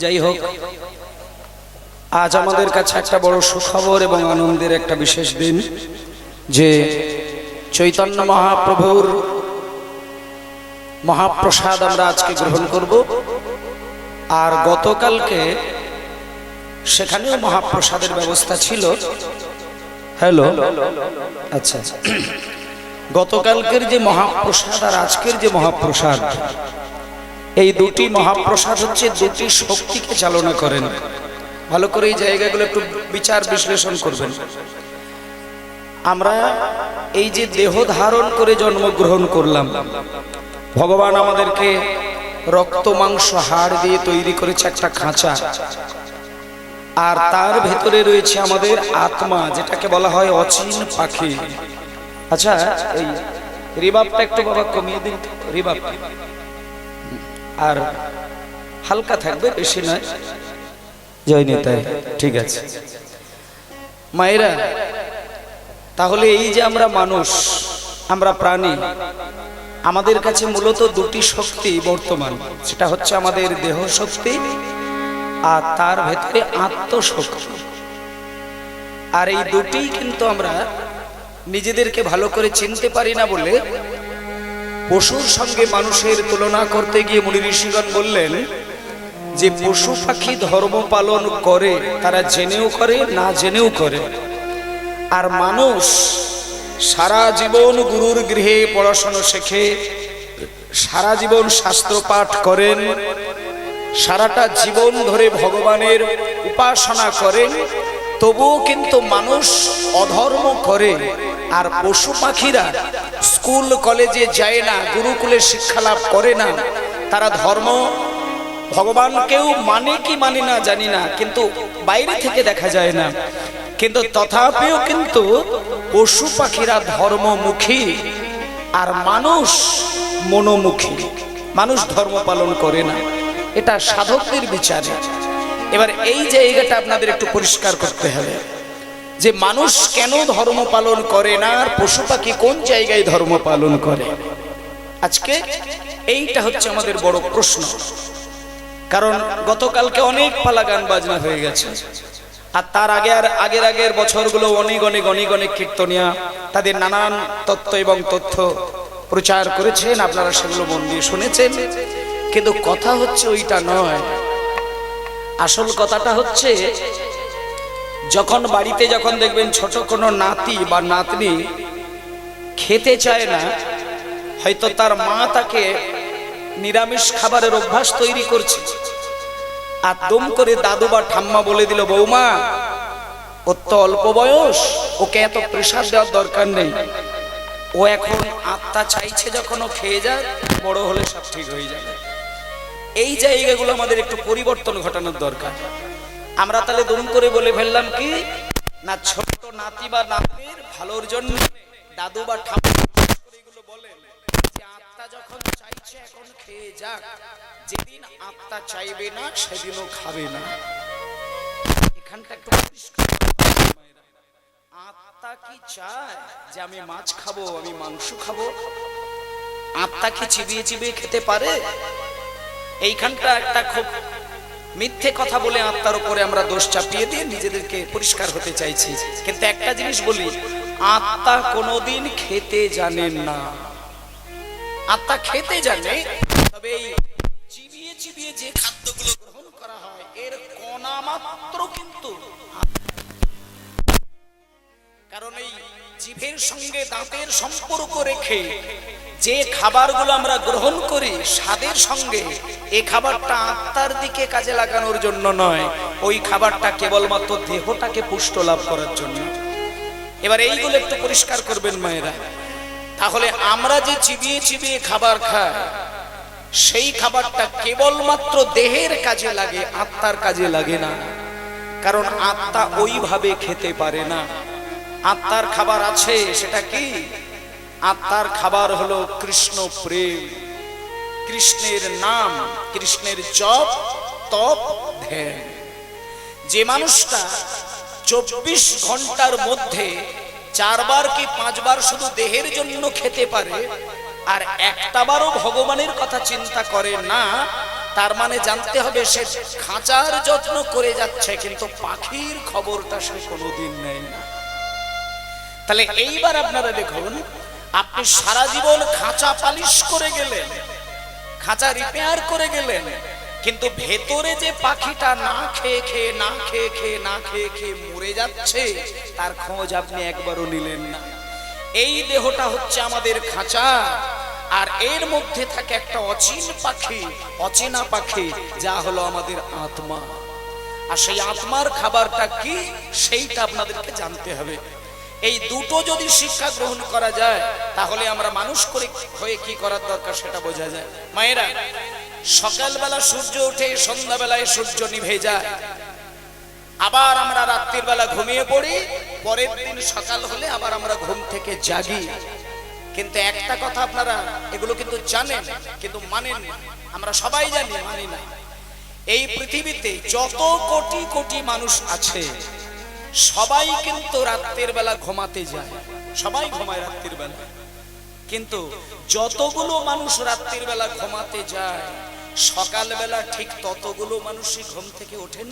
যাই হোক, আজ আমাদের কাছে একটা বড় সুখবর এবং আনন্দের একটা বিশেষ দিন যে চৈতন্য মহাপ্রভুর মহাপ্রসাদ আমরা আজকে গ্রহণ করব। আর গতকালকে সেখানেও মহাপ্রসাদের ব্যবস্থা ছিল। হ্যালো, আচ্ছা, গতকালকের যে মহাপ্রসাদ আর আজকের যে মহাপ্রসাদ, এই দুটি মহাপ্রসাদ হচ্ছে দুটি শক্তিকে চালনা করেন। ভালো করে এই জায়গাগুলো একটু বিচার বিশ্লেষণ করবেন। আমরা এই যে দেহ ধারণ করে জন্মগ্রহণ করলাম, ভগবান আমাদেরকে রক্ত মাংস হাড় দিয়ে তৈরি করেছে একটা খাঁচা, আর তার ভেতরে রয়েছে আমাদের আত্মা, যেটাকে বলা হয় অচিন পাখি। আচ্ছা, এই রিবাবটা একটু বাবা কমিয়ে দিন, রিবাব আর হালকা থাকবে, বেশি নয়। জয় নিতাই, ঠিক আছে মায়েরা। তাহলে এই যে আমরা মানুষ, আমরা প্রাণী, আমাদের কাছে মূলত দুটি শক্তি বর্তমান। সেটা হচ্ছে আমাদের দেহ শক্তি আর তার ভেতরে আত্মশক্তি। আর এই দুটি কিন্তু আমরা নিজেদেরকে ভালো করে চিনতে পারি না বলে পশুর সঙ্গে মানুষের তুলনা করতে গিয়ে মুনি ঋষিগণ বললেন যে পশু পাখি ধর্ম পালন করে, তারা জেনেও করে না জেনেও করে, আর মানুষ সারা জীবন গুরুর গৃহে পড়াশোনা শেখে, সারা জীবন শাস্ত্র পাঠ করেন, সারাটা জীবন ধরে ভগবানের উপাসনা করেন, তবুও কিন্তু মানুষ অধর্ম করে। আর পশু পাখিরা স্কুল কলেজে যায় না, গুরুকুলে শিক্ষা লাভ করে না, তারা ধর্ম ভগবানকেও মানে কি মানে না জানি না, কিন্তু বাইরে থেকে দেখা যায় না, কিন্তু তথাপিও কিন্তু পশু পাখিরা ধর্মমুখী আর মানুষ মনোমুখী। মানুষ ধর্ম পালন করে না, এটা সাধকদের বিচারে। এবার এই জায়গাটা আপনাদের একটু পরিষ্কার করতে হবে যে মানুষ কেন ধর্ম পালন করে না আর পশু পাখি কোন জায়গায় ধর্ম পালন করে। আজকে এইটা হচ্ছে আমাদের বড় প্রশ্ন। কারণ গতকালকে অনেক পালা গান বাজনা হয়ে গেছে, আর তার আগের বছরগুলো অনেক অনেক অনেক অনেক কীর্তনিয়া তাদের নানান তত্ত্ব এবং তথ্য প্রচার করেছেন, আপনারা সেগুলো মন দিয়ে শুনেছেন। কিন্তু কথা হচ্ছে ওইটা নয়। আসল কথাটা হচ্ছে যখন বাড়িতে যখন দেখবেন ছোট কোনো নাতি বা নাতনি খেতে চায় না, হয়তো তার মা তাকে নিরামিষ খাবারের অভ্যাস তৈরি করছে, আর দম করে দাদু বা ঠাম্মা বলে দিল, বৌমা ওর তো অল্প বয়স, ওকে এত প্রেসার দেওয়ার দরকার নেই, ও এখন আত্মা চাইছে, যখন ও খেয়ে যায়, বড় হলে সব ঠিক হয়ে যাবে। এই জায়গাগুলো আমাদের একটু পরিবর্তন ঘটানোর দরকার। আমরা তাহলে দম করে বলে ফেললাম কি না, ছোট নাতি বা নাতির ভালোর জন্য দাদু বা ঠাম্মা এগুলো বলেন যে আত্মা যখন চাইছে এখন খেয়ে যাক, যেদিন আত্মা চাইবে না সেদিনও খাবে না। এখানটা একটু আত্মা কি চায় যে আমি মাছ খাবো, আমি মাংস খাবো? আত্মা কি চিবিয়ে চিবিয়ে খেতে পারে? এইখানটা একটা খুব মিথ্যে কথা বলে আত্মার উপরে আমরা দোষ চাপিয়ে দিয়ে নিজেদেরকে পরিষ্কার হতে চাইছি। কিন্তু একটা জিনিস বলি, আত্মা কোনোদিন খেতে জানেন না। আত্মা খেতে জানে, তবে এই চিবিয়ে চিবিয়ে যে খাদ্যগুলো গ্রহণ করা হয় এর কণা মাত্র কিন্তু, কারণ এই জিভের সঙ্গে দাঁতের সম্পর্ক রেখে যে খাবারগুলো আমরা গ্রহণ করি স্বাদের সঙ্গে, এই খাবারটা আত্মার দিকে কাজে লাগানোর জন্য নয়, ওই খাবারটা কেবলমাত্র দেহটাকে পুষ্ট লাভ করার জন্য। এবার এইগুলো একটু পরিষ্কার করবেন মায়েরা। তাহলে আমরা যে চিবিয়ে চিবিয়ে খাবার খাই, সেই খাবারটা কেবলমাত্র দেহের কাজে লাগে, আত্মার কাজে লাগে না। কারণ আত্মা ওইভাবে খেতে পারে না। আত্মার খাবার আছে, সেটা কি? আত্মার খাবার হলো কৃষ্ণ প্রেম, কৃষ্ণের নাম, কৃষ্ণের জপ তপ ধ্যান। যে মানুষটা 24 ঘন্টার মধ্যে 4 বার কি 5 বার শুধু দেহের জন্য খেতে পারে আর একটা বারও ভগবানের কথা চিন্তা করে না, তার মানে জানতে হবে সে খাঁচার যত্ন করে যাচ্ছে, কিন্তু পাখির খবরটা সে কোনোদিন নেয় না। তাহলে এইবার আপনারা দেখুন, আপনি সারা জীবন খাঁচা পালিশ করে গেলেন, খাঁচা রিপেয়ার করে গেলেন, কিন্তু ভেতরে যে পাখিটা না খেয়ে খেয়ে না খেয়ে খেয়ে না খেয়ে খেয়ে মরে যাচ্ছে, তার খোঁজ আপনি একবারও নিলেন না। এই দেহটা হচ্ছে আমাদের খাঁচা, আর এর মধ্যে থাকে একটা অচেনা পাখি, যা হলো আমাদের আত্মা। আর সেই আত্মার খাবারটা কি, সেইটা আপনাদেরকে জানতে হবে। এই দুটো যদি শিক্ষা গ্রহণ করা যায়, তাহলে আমরা মানুষ করে হয়ে কি করার দরকার সেটা বোঝা যায়। মায়েরা, সকালবেলা সূর্য ওঠে, সন্ধ্যাবেলায় সূর্য নিভে যায়, আবার আমরা রাত্রির বেলা ঘুমিয়ে পড়ি, পরের দিন সকাল হলে আবার আমরা ঘুম থেকে জাগি। কিন্তু একটা কথা আপনারা এগুলো কিন্তু জানেন, কিন্তু মানেন না। আমরা সবাই জানি, মানি না। এই পৃথিবীতে যত কোটি কোটি মানুষ আছে, সবাই কিন্তু রাত্রির বেলা ঘুমাতে যায়, সবাই ঘুমায় রাত্রির বেলা। কিন্তু যতগুলো মানুষ রাত্রির বেলা ঘুমাতে যায়, সকালবেলা ঠিক ততগুলো মানুষই ঘুম থেকে ওঠেন।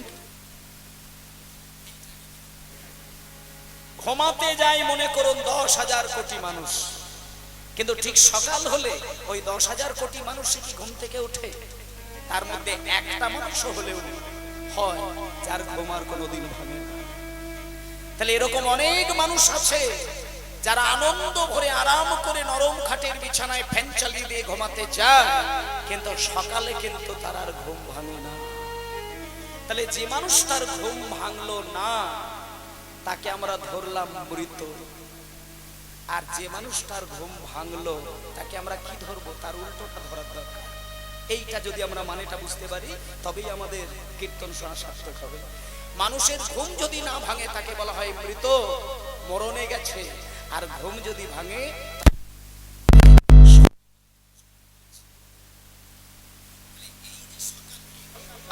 ঘুমাতে যায় মনে করুন 10,000 কোটি মানুষ, কিন্তু ঠিক সকাল হলে ওই 10,000 কোটি মানুষই কি ঘুম থেকে ওঠে? তার মধ্যে একটা মানুষও হলেও হয় যার ঘুম আর কোনোদিন ভাঙে না। তাহলে এরকম অনেক মানুষ আছে যারা আনন্দ ভরে আরাম করে নরম খাটের বিছানায় ফ্যান চালিয়ে দিয়ে ঘুমাতে যায়, কিন্তু সকালে কিন্তু তার আর ঘুম ভাঙে না। তাহলে যে মানুষ তার ঘুম ভাঙলো না, তাকে আমরা ধরলাম মৃত। আর যে মানুষ তার ঘুম ভাঙলো, তাকে আমরা কি ধরবো? তার উল্টোটা ধরার দরকার। এইটা যদি আমরা মানেটা বুঝতে পারি, তবেই আমাদের কীর্তন শোনা সার্থক হবে। মানুষের ঘুম যদি না ভাঙে, তাকে বলা হয় মৃত, মরণে গেছে। আর ঘুম যদি ভাঙে,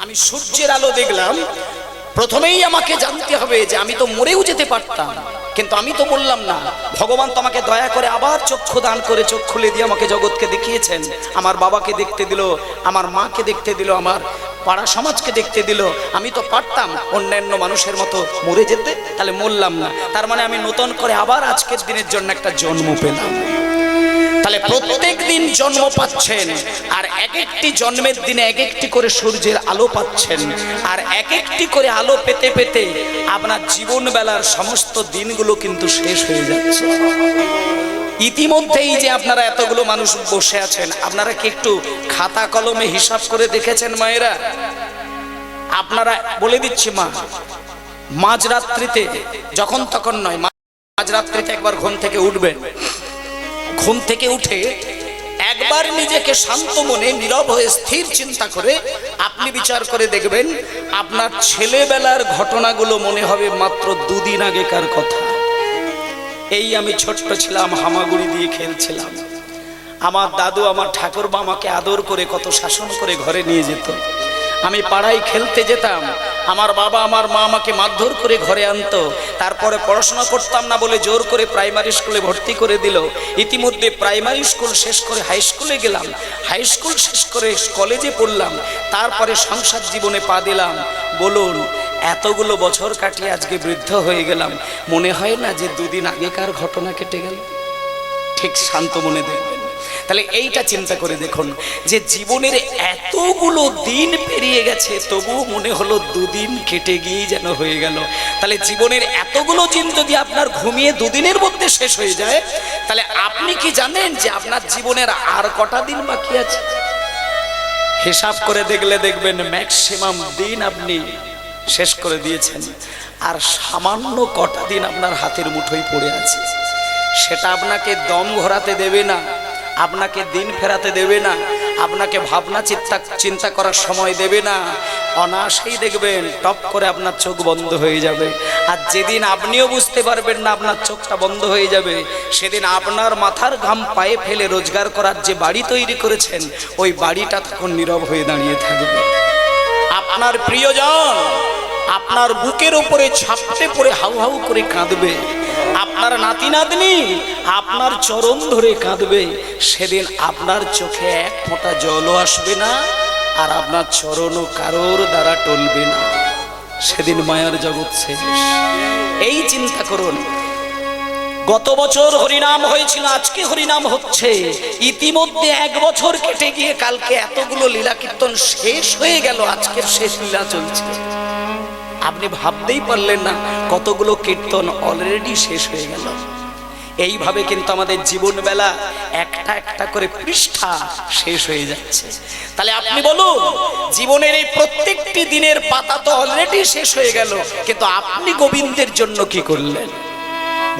আমি সূর্যের আলো দেখলাম, প্রথমেই আমাকে জানতে হবে যে আমি তো মরেও যেতে পারতাম, কিন্তু আমি তো বললাম না। ভগবান তো আমাকে দয়া করে আবার চক্ষু দান করে চোখ খুলে দিয়ে আমাকে জগৎকে দেখিয়েছেন। আমার বাবাকে দেখতে দিল, আমার মাকে দেখতে দিল, আমার পাড়া সমাজকে দেখতে দিল। আমি তো পারতাম অন্যান্য মানুষের মতো মরে যেতে, তাহলে মরলাম না। তার মানে আমি নতুন করে আবার আজকের দিনের জন্য একটা জন্ম পেলাম। তাহলে প্রত্যেক দিন জন্ম পাচ্ছেন, আর এক একটি জন্মের দিনে এক একটি করে সূর্যের আলো পাচ্ছেন, আর এক একটি করে আলো পেতে পেতে আপনার জীবন বেলার সমস্ত দিনগুলো কিন্তু শেষ হয়ে যাচ্ছে। ইতিমধ্যেই যে আপনারা এতগুলো মানুষ বসে আছেন, আপনারা কি একটু খাতা কলমে হিসাব করে দেখেছেন মায়েরা? আপনারা বলে দিচ্ছি, মাঝরাত্রিতে, যখন তখন নয়, মাঝরাত্রিতে একবার ঘুম থেকে উঠবেন। ঘুম থেকে উঠে একবার নিজেকে শান্ত মনে নীরব হয়ে স্থির চিন্তা করে আপনি বিচার করে দেখবেন, আপনার ছেলেবেলার ঘটনাগুলো মনে হবে মাত্র 2 দিন আগেকার কথা। এই আমি ছোট্ট ছিলাম, হামাগুড়ি দিয়ে খেলছিলাম। আমার দাদু, আমার ঠাকুরবা আমাকে আদর করে কত শাসন করে ঘরে নিয়ে যেত। আমি পাড়ায় খেলতে যেতাম, আমার বাবা আমার মা আমাকে মারধর করে ঘরে আনতো। তারপরে পড়াশোনা করতাম না বলে জোর করে প্রাইমারি স্কুলে ভর্তি করে দিল। ইতিমধ্যে প্রাইমারি স্কুল শেষ করে হাই স্কুলে গেলাম, হাই স্কুল শেষ করে কলেজে পড়লাম, তারপরে সংসার জীবনে পা দিলাম। বলুন, এতগুলো বছর কাটিয়ে আজকে বৃদ্ধ হয়ে গেলাম, মনে হয় না যে 2 দিন আগেকার ঘটনা কেটে গেল? ঠিক শান্ত মনে দেখবেন। তাহলে এইটা চিন্তা করে দেখুন যে জীবনের এতগুলো দিন পেরিয়ে গেছে, তবুও মনে হলো 2 দিন কেটে গিয়ে যেন হয়ে গেল। তাহলে জীবনের এতগুলো দিন যদি আপনার ঘুমিয়ে 2 দিনের মধ্যে শেষ হয়ে যায়, তাহলে আপনি কি জানেন যে আপনার জীবনের আর কটা দিন বাকি আছে? হিসাব করে দেখলে দেখবেন ম্যাক্সিমাম দিন আপনি শেষ করে দিয়েছেন, আর সামান্য কটা দিন আপনার হাতের মুঠোয় পড়ে আছে। সেটা আপনাকে দম ঘোরাতে দেবে না, আপনাকে দিন ফেরাতে দেবে না, আপনাকে ভাবনা চিন্তা করার সময় দেবে না। অনায়াসেই দেখবেন টপ করে আপনার চোখ বন্ধ হয়ে যাবে। আর যেদিন আপনিও বুঝতে পারবেন না আপনার চোখটা বন্ধ হয়ে যাবে, সেদিন আপনার মাথার ঘাম পায়ে ফেলে রোজগার করার যে বাড়ি তৈরি করেছেন, ওই বাড়িটা তখন নীরব হয়ে দাঁড়িয়ে থাকবে। আপনার প্রিয়জন আপনার বুকের উপরে ঝাপটে পড়ে হাউ হাউ করে কাঁদবে। আপনার নাতি নাতনি আপনার চরণ ধরে কাঁদবে। সেদিন আপনার চোখে এক ফোঁটা জলও আসবে না, আর আপনার চরণও কারোর দ্বারা টলবে না। সেদিন মায়ার জগৎ শেষ। এই চিন্তা করুন, গত বছর হরিনাম হয়েছিল, আজকে হরিনাম হচ্ছে, ইতিমধ্যে 1 বছর কেটে গিয়ে কালকে এতগুলো লীলা কীর্তন শেষ হয়ে গেল, আজকের শেষ লীলা চলছে। আপনি ভাবতেই পারলেন না কতগুলো কীর্তন অলরেডি শেষ হয়ে গেল। এইভাবে কিন্তু আমাদের জীবন বেলা একটা একটা করে পৃষ্ঠা শেষ হয়ে যাচ্ছে। তাহলে আপনি বলুন, জীবনের এই প্রত্যেকটি দিনের পাতা তো অলরেডি শেষ হয়ে গেল, কিন্তু আপনি গোবিন্দের জন্য কি করলেন?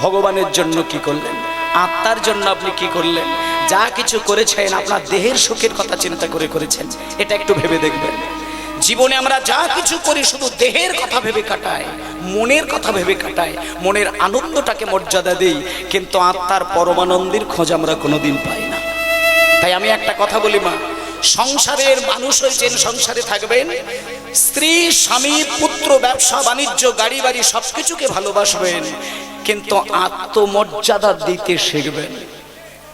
ভগবানের জন্য কি করলেন? আত্মার জন্য আপনি কি করলেন? যা কিছু করেছেন আপনার দেহের সুখের কথা চিন্তা করে করেছেন, এটা একটু ভেবে দেখবেন। জীবনে আমরা যা কিছু করি শুধু দেহের কথা ভেবে কাটাই, মনের কথা ভেবে কাটাই, মনের আনন্দটাকে মর্যাদা দেই, কিন্তু আত্মার পরমানন্দের খোঁজ আমরা কোনোদিন পাই না। তাই আমি একটা কথা বলি মা, সংসারের মানুষ হয়েছেন, সংসারে থাকবেন, স্ত্রী, স্বামী, পুত্র, ব্যবসা বাণিজ্য, গাড়ি বাড়ি সবকিছুকে ভালোবাসবেন, কিন্তু আত্মমর্যাদা দিতে শিখবেন।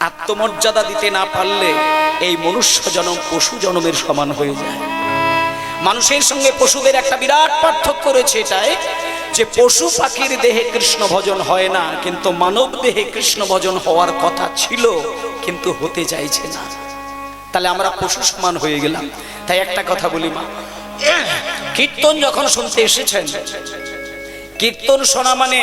আত্মমর্যাদা দিতে না পারলে এই মনুষ্য জন্ম পশু জন্মের সমান হয়ে যায়। মানুষের সঙ্গে পশুদের একটা বিরাট পার্থক্য রয়েছে, এটাই যে পশু পাখির দেহে কৃষ্ণ ভজন হয় না, কিন্তু মানব দেহে কৃষ্ণ ভজন হওয়ার কথা ছিল, কিন্তু হতে চাইছে না। তাহলে আমরা পশু সমান হয়ে গেলাম। তাই একটা কথা বলি মা, কীর্তন যখন শুনতে এসেছেন, কীর্তন শোনা মানে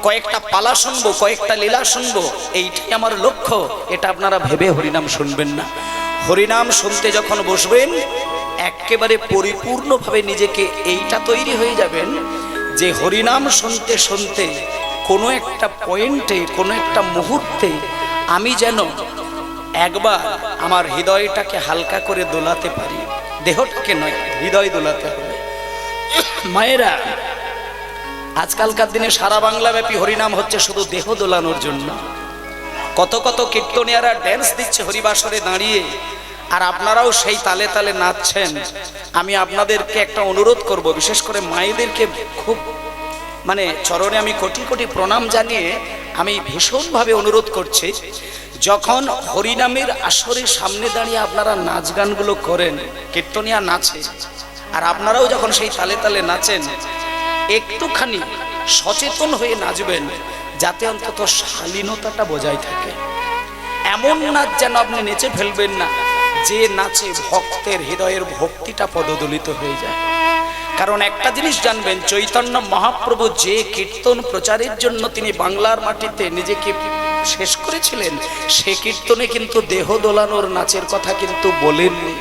কয়েকটা পালা শুনবো, কয়েকটা লীলা শুনবো, এইটাই আমার লক্ষ্য। এটা আপনারা ভেবে হরিনাম শুনবেন না। হরিনাম শুনতে যখন বসবেন, একেবারে পরিপূর্ণভাবে নিজেকে এইটা তৈরি হয়ে যাবেন যে হরিনাম শুনতে শুনতে কোনো একটা পয়েন্টে, কোনো একটা মুহূর্তে আমি যেন একবার আমার হৃদয়টাকে হালকা করে দোলাতে পারি। দেহটাকে নয়, হৃদয় দোলাতে হবে। মায়েরা, আজকালকার দিনে সারা বাংলা ব্যাপী হরিনাম হচ্ছে শুধু দেহ দোলানোর জন্য। কত কত কীর্তনিয়ারা ড্যান্স দিচ্ছে হরিবাসরে দাঁড়িয়ে, আর আপনারাও সেই তালে তালে নাচছেন। আমি আপনাদেরকে একটা অনুরোধ করব, বিশেষ করে মায়েদেরকে খুব চরণে আমি কোটি কোটি প্রণাম জানিয়ে আমি ভীষণভাবে অনুরোধ করছি, যখন হরিনামের আসরের সামনে দাঁড়িয়ে আপনারা নাচ গানগুলো করেন, কীর্তনিয়া নাচে, আর আপনারাও যখন সেই তালে তালে নাচেন, একটুখানি সচেতন হয়ে নাচবেন, যাতে অন্তত শালীনতাটা বজায় থাকে। এমন নাচ যেন আপনি নেচে ফেলবেন না যে নাচে ভক্তের হৃদয়ের ভক্তিটা পদদলিত হয়ে যায়। কারণ একটা জিনিস জানবেন, চৈতন্য মহাপ্রভু যে কীর্তন প্রচারের জন্য তিনি বাংলার মাটিতে নিজেকে শেষ করেছিলেন, সে কীর্তনে কিন্তু দেহ দোলানোর নাচের কথা কিন্তু বলেননি।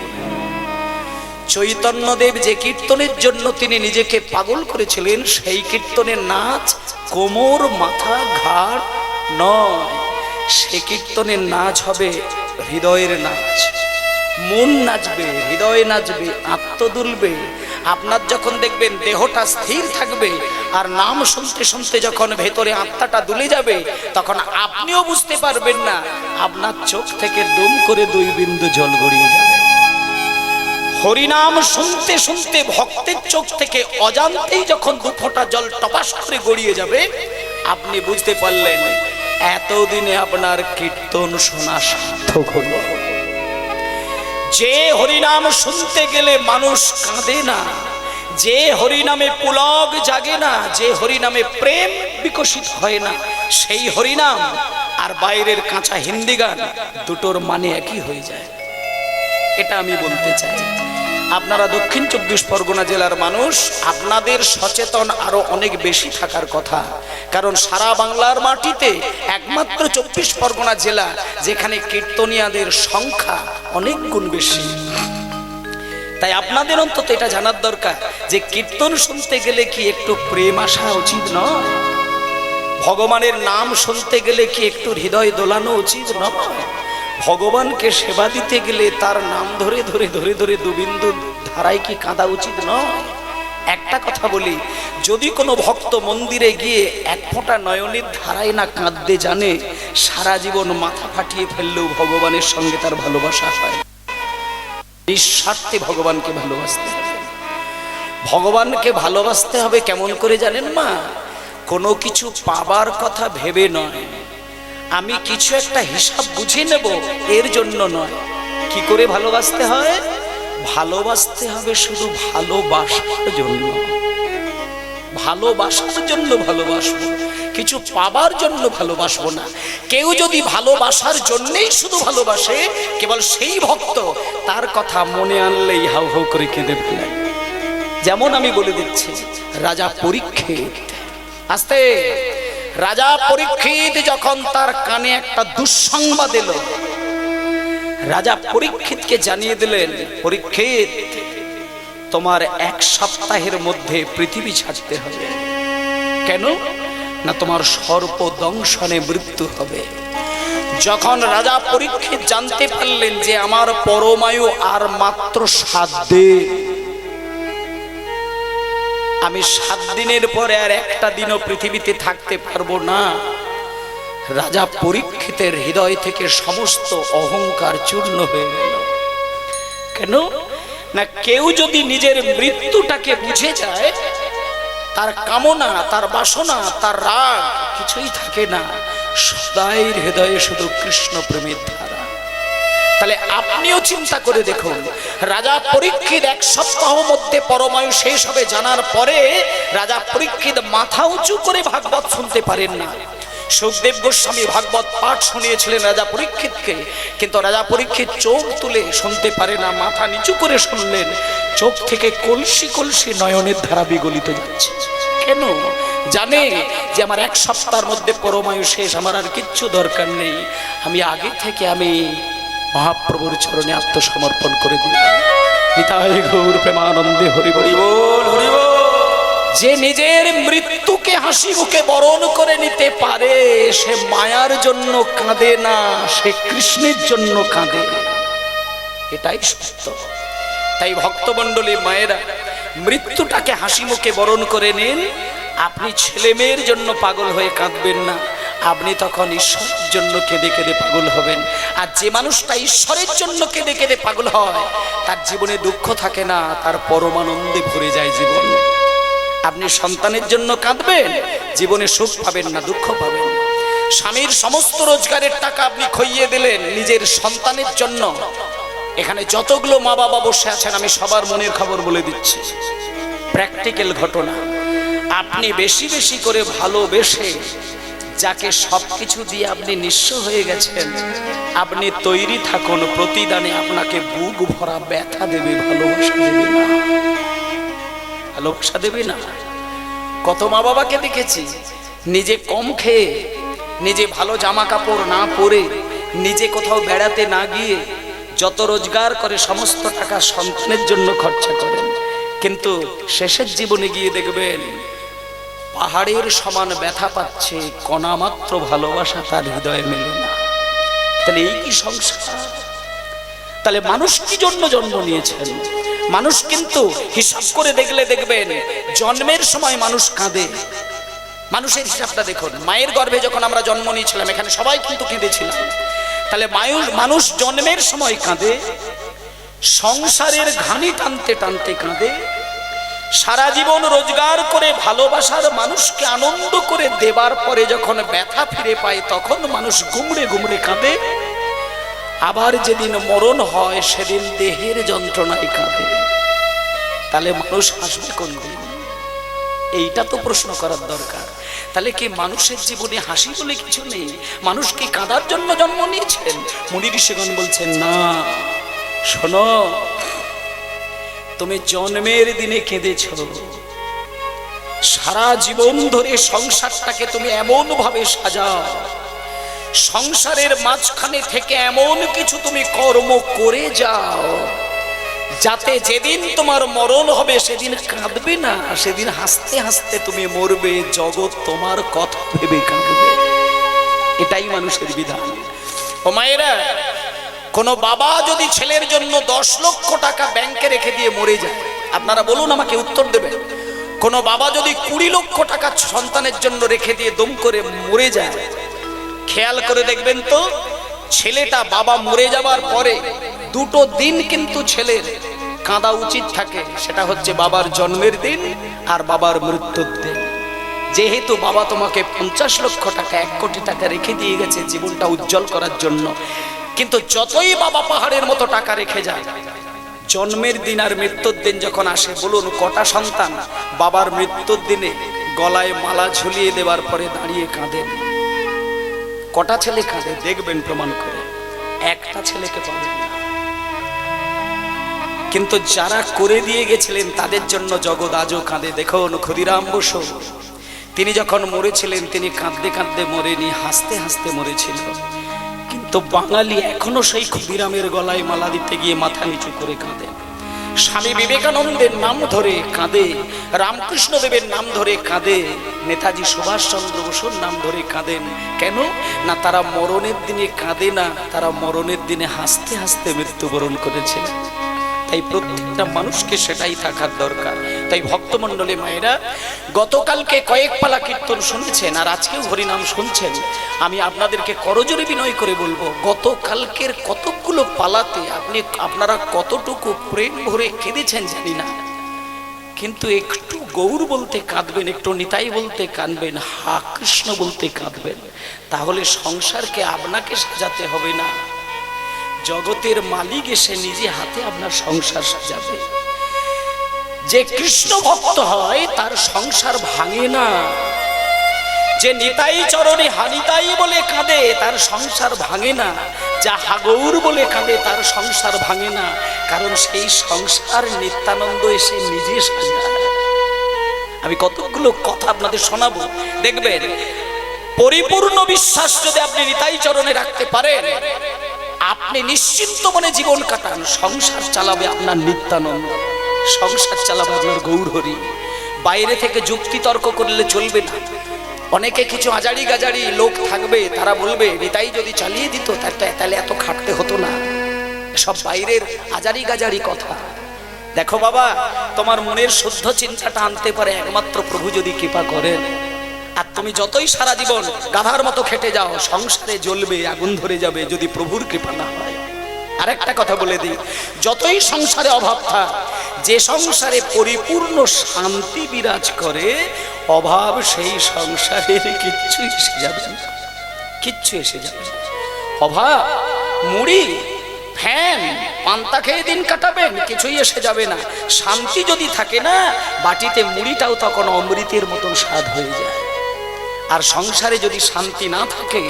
চৈতন্যদেব যে কীর্তনের জন্য তিনি নিজেকে পাগল করেছিলেন, সেই কীর্তনের নাচ কোমর, মাথা, ঘাড় নয়, সে কীর্তনের নাচ হবে হৃদয়ের নাচ। মন নাচবে, হৃদয় নাচবে, আত্ম দুলবে। আপনার যখন দেখবেন দেহটা স্থির থাকবে আর নাম শুনতে শুনতে যখন ভেতরে আত্মাটা দুলে যাবে, তখন আপনিও বুঝতে পারবেন না, আপনার চোখ থেকে দুম করে 2 বিন্দু জল গড়িয়ে যাবে। হরিনাম শুনতে শুনতে ভক্তের চোখ থেকে অজান্তেই যখন 2 ফোঁটা জল টপাস করে গড়িয়ে যাবে, আপনি বুঝতে পারলেন এতদিনে আপনার কীর্তন শোনা সার্থক হলো। যে হরিনাম শুনতে গেলে মানুষ কাঁদে না, যে হরিনামে পুলক জাগে না, যে হরিনামে প্রেম বিকশিত হয় না, সেই হরিনাম আর বাইরের কাঁচা হিন্দি গান দুটোর মানে একই হয়ে যায়। এটা আমি বলতে চাই। আপনারা দক্ষিণ 24 পরগনা জেলার মানুষ, আপনাদের সচেতন আরো অনেক বেশি থাকার কথা। কারণ সারা বাংলার মাটিতে একমাত্র 24 পরগনা জেলা যেখানে কীর্তনিয়াদের সংখ্যা অনেক গুণ বেশি। তাই আপনাদের অন্তত এটা জানার দরকার যে কীর্তন শুনতে গেলে কি একটু প্রেম আসা উচিত নয়? ভগবানের নাম শুনতে গেলে কি একটু হৃদয় দোলানো উচিত নয়? ভগবানকে সেবা দিতে গেলে তার নাম ধরে ধরে ধরে ধরে 2 বিন্দু ধারায় কি কাঁদা উচিত নয়? একটা কথা বলি, যদি কোনো ভক্ত মন্দিরে গিয়ে 1 ফোঁটা নয়নের ধারায় না কাঁদতে জানে, সারা জীবন মাথা ফাটিয়ে ফেললেও ভগবানের সঙ্গে তার ভালোবাসা হয়। নিঃস্বার্থে ভগবানকে ভালোবাসতে হবে। ভগবানকে ভালোবাসতে হবে কেমন করে জানেন মা? কোনো কিছু পাবার কথা ভেবে নয়, আমি কিছু একটা হিসাব বুঝে নেব এর জন্য নয়। কি করে ভালোবাসতে হয়? ভালোবাসতে হবে শুধু ভালোবাসার জন্য। ভালোবাসার জন্য ভালোবাসবো, কিছু পাবার জন্য ভালোবাসবো না। কেউ যদি ভালোবাসার জন্যই শুধু ভালোবাসে, কেবল সেই ভক্ত, তার কথা মনে আনলেই হাউ হাউ করে কেঁদে ফেলে। যেমন আমি বলে দিচ্ছি, রাজা পরীক্ষিত, আস্তে, রাজা পরীক্ষিত যখন তার কানে একটা দুঃসংবাদ এলো, রাজা পরীক্ষিতকে জানিয়ে দিলেন, পরীক্ষিত, তোমার 1 সপ্তাহের মধ্যে পৃথিবী ছাড়তে হবে। কেন না, তোমার সর্পদংশনে মৃত্যু হবে। যখন রাজা পরীক্ষিত জানতে পারলেন যে আমার পরমায়ু আর মাত্র 7 দিন, আমি 7 দিনের পরে আর একটা দিনও পৃথিবীতে থাকতে পারবো না, রাজা পরীক্ষিতের হৃদয় থেকে সমস্ত অহংকার চূর্ণ হয়ে গেল। কেন না, কেউ যদি নিজের মৃত্যুটাকে বুঝে যায়, তার কামনা, তার বাসনা, তার রাগ কিছুই থাকে না, সদাই হৃদয়ে শুধু কৃষ্ণ প্রেমের ধারা। তাহলে আপনিও চিন্তা করে দেখুন, রাজা পরীক্ষিত 1 সপ্তাহ মধ্যে পরমায়ু শেষ হবে জানার পরে রাজা পরীক্ষিত মাথা উঁচু করে ভাগবত শুনতে পারেন না। সুখদেব গোস্বামী ভাগবত পাঠ শুনিয়েছিলেন রাজা পরীক্ষিতকে, কিন্তু রাজা পরীক্ষিত চোখ তুলে শুনতে পারে না, মাথা নিচু করে শুনলেন, চোখ থেকে কলসি কলসি নয়নের ধারা বিগলিত যাচ্ছে। কেন? জানে যে আমার 1 সপ্তাহের মধ্যে পরমায়ু শেষ, আমার আর কিচ্ছু দরকার নেই, আমি আগে থেকে আমি মহাপ্রভুর চরণে আত্মসমর্পণ করে দিলাম। নিতাই গৌর প্রেমানন্দে হরি বল, হরি বল। যে নিজের মৃত্যুকে হাসি মুখে বরণ করে নিতে পারে, সে মায়ার জন্য কাঁদে না, সে কৃষ্ণের জন্য কাঁদে। এটাই সত্য। তাই ভক্তমণ্ডলী মায়েরা, মৃত্যুটাকে হাসি মুখে বরণ করে নিন। আপনি ছেলে মেয়ের জন্য পাগল হয়ে কাঁদবেন না, আপনি তখন ঈশ্বরের জন্য কেঁদে কেঁদে পাগল হবেন। আর যে মানুষটা ঈশ্বরের জন্য কেঁদে কেঁদে পাগল হয়, তার জীবনে দুঃখ থাকে না, তার পরমানন্দে ভরে যায় জীবন। আপনি সন্তানের জন্য কাঁদবেন, জীবনে সুখ পাবেন না, দুঃখ পাবেন। স্বামীর সমস্ত রোজগারের টাকা আপনি খইয়ে দিলেন নিজের সন্তানের জন্য। এখানে যতগুলো মা বাবা বসে আছেন, আমি সবার মনের খবর বলে দিচ্ছি, প্র্যাকটিক্যাল ঘটনা। আপনি বেশি বেশি করে ভালোবেসে যাকে সবকিছু দিয়ে আপনি নিঃস্ব হয়ে গেছেন, আপনি তৈরি থাকুন, প্রতিদানে আপনাকে বুক ভরা ব্যথা দেবে, ভালোবাসা দেবে না, ভালোবাসা দেবে না। কত মা বাবাকে দেখেছি, নিজে কম খেয়ে, নিজে ভালো জামা কাপড় না পরে, নিজে কোথাও বেড়াতে না গিয়ে যত রোজগার করে সমস্ত টাকা সন্তানের জন্য খরচা করেন, কিন্তু শেষের জীবনে গিয়ে দেখবেন পাহাড়ের সমান ব্যথা পাচ্ছে, কণা মাত্র ভালোবাসা তার হৃদয়ে মেলে না। তাহলে এই কি সংসার? তাহলে মানুষ কি জন্য জন্ম নিয়েছেন? মানুষ কিন্তু হিসাব করে দেখলে দেখবেন, জন্মের সময় মানুষ কাঁদে। মানুষের হিসাবটা দেখুন, মায়ের গর্ভে যখন আমরা জন্ম নিয়েছিলাম, এখানে সবাই কিন্তু কেঁদেছিলাম। তাহলে মানুষ জন্মের সময় কাঁদে, সংসারের ঘানি টানতে টানতে কাঁদে, সারা জীবন রোজগার করে ভালোবাসার মানুষকে আনন্দ করে দেবার পরে যখন ব্যথা ফিরে পায়, তখন মানুষ গুমড়ে গুমড়ে কাঁদে। আবার যেদিন মরণ হয়, সেদিন দেহের যন্ত্রণায় কাঁদে। তাহলে মানুষ হাসবে কোন দিন? এইটা তো প্রশ্ন করার দরকার। তাহলে কি মানুষের জীবনে হাসি বলে কিছু নেই? মানুষ কি কাঁদার জন্য জন্ম নিয়েছেন? মুনি ঋষিগণ বলছেন, না, শোনো, তুমি জন্মের দিনে কেঁদেছ, সারা জীবন ধরে সংসারটাকে তুমি এমন ভাবে সাজাও, সংসারের মাঝখানে থেকে এমন কিছু তুমি কর্ম করে যাও, যাতে যেদিন তোমার মরণ হবে সেদিন কাঁদবে না, সেদিন হাসতে হাসতে তুমি মরবে, জগৎ তোমার কথা ভেবে কাঁদবে। এটাই মানুষের বিধান। ও মায়েরা, কোন বাবা যদি ছেলের জন্য 10 লক্ষ টাকা ব্যাংকে রেখে দিয়ে মরে যায়, আপনারা বলুন, আমাকে উত্তর দেবেন। কোন বাবা যদি 20 লক্ষ টাকা সন্তানের জন্য রেখে দিয়ে দম করে মরে যায়, খেয়াল করে দেখবেন তো, ছেলেটা বাবা মরে যাবার পরে 2টো দিন কিন্তু ছেলের কাঁদা উচিত থাকে। সেটা হচ্ছে বাবার জন্মের দিন আর বাবার মৃত্যুর দিন। যেহেতু বাবা তোমাকে 50 লক্ষ টাকা, 1 কোটি টাকা রেখে দিয়ে গেছে জীবনটা উজ্জ্বল করার জন্য, কিন্তু যতই বাবা পাহাড়ের মতো টাকা রেখে যায়, জন্মের দিন আর মৃত্যুর দিন যখন আসে, বলুন কটা সন্তান বাবার মৃত্যুর দিনে গলায় মালা ঝুলিয়ে দেওয়ার পরে দাঁড়িয়ে কাঁদেন? কটা ছেলে কাঁদে? দেখবেন প্রমাণ করে, একটা ছেলেকে পাবেন না। কিন্তু যারা করে দিয়ে গেছিলেন তাদের জন্য জগৎ আজও কাঁদে। দেখুন ক্ষুদিরাম বসু, তিনি যখন মরেছিলেন তিনি কাঁদতে কাঁদতে মরেনি, হাসতে হাসতে মরেছিল। কিন্তু বাঙালি এখনো সেই ক্ষুদিরামের গলায় মালা দিতে গিয়ে মাথা নিচু করে কাঁদে। স্বামী বিবেকানন্দের নাম ধরে কাঁদে, রামকৃষ্ণ দেবের নাম ধরে কাঁদে, নেতাজি সুভাষচন্দ্র বসুর নাম ধরে কাঁদেন। কেন না? তারা মরণের দিনে কাঁদে না, তারা মরণের দিনে হাসতে হাসতে মৃত্যুবরণ করেছিলেন। তাই প্রত্যেকটা মানুষকে সেটাই থাকার দরকার। তাই ভক্তমণ্ডলী মায়েরা, গতকালকে কয়েক পালা কীর্তন শুনেছেন আর আজকেও হরিনাম শুনছেন। আমি আপনাদেরকে করজোরে বিনয় করে বলবো, গতকালকের কতগুলো পালাতে আপনারা কতটুকু প্রেম ভরে কেঁদেছেন জানি না, কিন্তু একটু গৌর বলতে কাঁদবেন, একটু নিতাই বলতে কাঁদবেন, হা কৃষ্ণ বলতে কাঁদবেন। তাহলে সংসারকে আপনাকে সাজাতে হবে না, জগতের মালিক এসে নিজে হাতে আপনার সংসার সাজাবে। যে কৃষ্ণ ভক্ত হয় তার সংসার ভাঙে না। যে নিতাই চরণে হানিতাই বলে কাঁদে তার সংসার ভাঙে না। যা হাগৌর বলে কাঁদে তার সংসার ভাঙে না, কারণ সেই সংসার নিত্যানন্দ এসে নিজে সাজায়। আমি কতগুলো কথা আপনাদের শোনাবো, দেখবেন পরিপূর্ণ বিশ্বাস যদি আপনি নিতাই চরণে রাখতে পারেন, আপনি নিশ্চিন্ত মনে জীবন কাটান। সংসার চালাবে আপনার নিত্যানন্দ, সংসার চালাবে আপনার গৌরহরি। বাইরে থেকে যুক্তি তর্ক করলে চলবে না। অনেকে কিছু আজারি গাজারি লোক থাকবে, তারা বলবে নিতাই যদি চালিয়ে দিত তাহলে এত খাটতে হতো না। সব বাইরের আজারি গাজারি কথা। দেখো বাবা, তোমার মনের শুদ্ধ চিন্তাটা আনতে পারে একমাত্র প্রভু যদি কৃপা করেন। আর তুমি যতই সারা জীবন গাধার মতো খেটে যাও, সংসারে জ্বলবে, আগুন ধরে যাবে যদি প্রভুর কৃপা না হয়। আরেকটা কথা বলে দিই, যতই সংসারে অভাব থাক, যে সংসারে পরিপূর্ণ শান্তি বিরাজ করে, অভাব সেই সংসারের কিচ্ছু এসে যাবে না, কিচ্ছু এসে যাবে না। অভাব, মুড়ি, ফ্যান, পান্তা খেয়ে দিন কাটাবেন, কিছুই এসে যাবে না। শান্তি যদি থাকে না, বাটিতে মুড়িটাও তখন অমৃতের মতন স্বাদ হয়ে যায়। আর সংসারে যদি শান্তি না থাকে,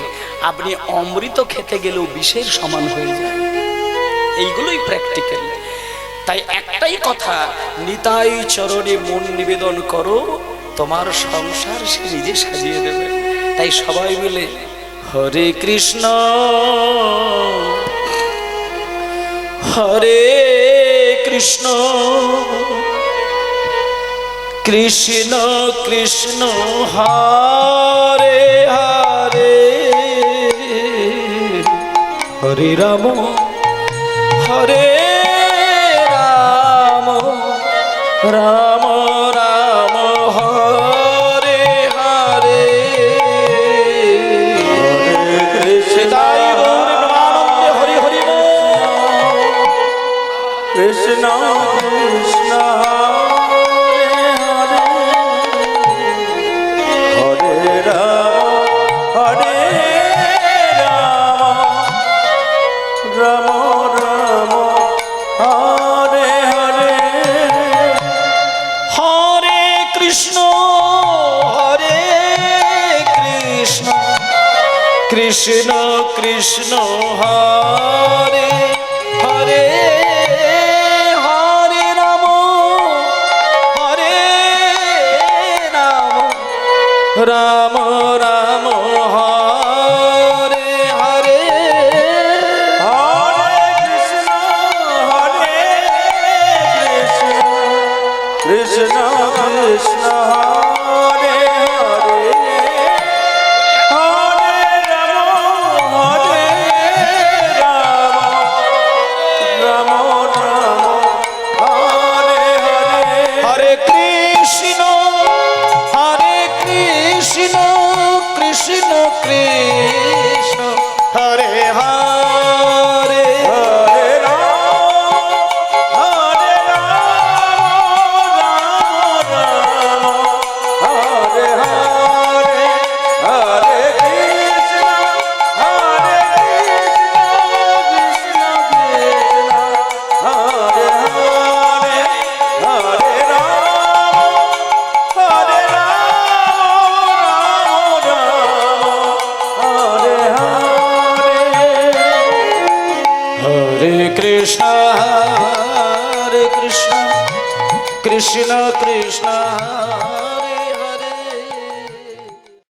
আপনি অমৃত খেতে গেলেও বিষের সমান হয়ে যায়। এইগুলোই প্র্যাকটিক্যাল। তাই একটাই কথা, নিতাই চরণে মন নিবেদন করো, তোমার সংসার সে নিজে সাজিয়ে দেবে। তাই সবাই মিলে হরে কৃষ্ণ হরে কৃষ্ণ কৃষ্ণ কৃষ্ণ হরে হরে, হরে রাম হরে রাম, রাম রাম হরে হরে, সীতাই গৌর প্রেমানন্দে হরি হরি কৃষ্ণ কৃষ্ণ কৃষ্ণ কৃষ্ণ হরে হরে, হরে রাম হরে রাম, রাম রাম হরে হরে, হরে কৃষ্ণ হরে কৃষ্ণ, কৃষ্ণ কৃষ্ণ হরে হরে, কৃষ্ণ কৃষ্ণ হরে হরে, হরে রাম হরে রাম, রাম রাম হরে হরে, হরে কৃষ্ণ হরে কৃষ্ণ, কৃষ্ণ কৃষ্ণ হরে হরে। কৃষ্ণ হরে কৃষ্ণ কৃষ্ণ কৃষ্ণ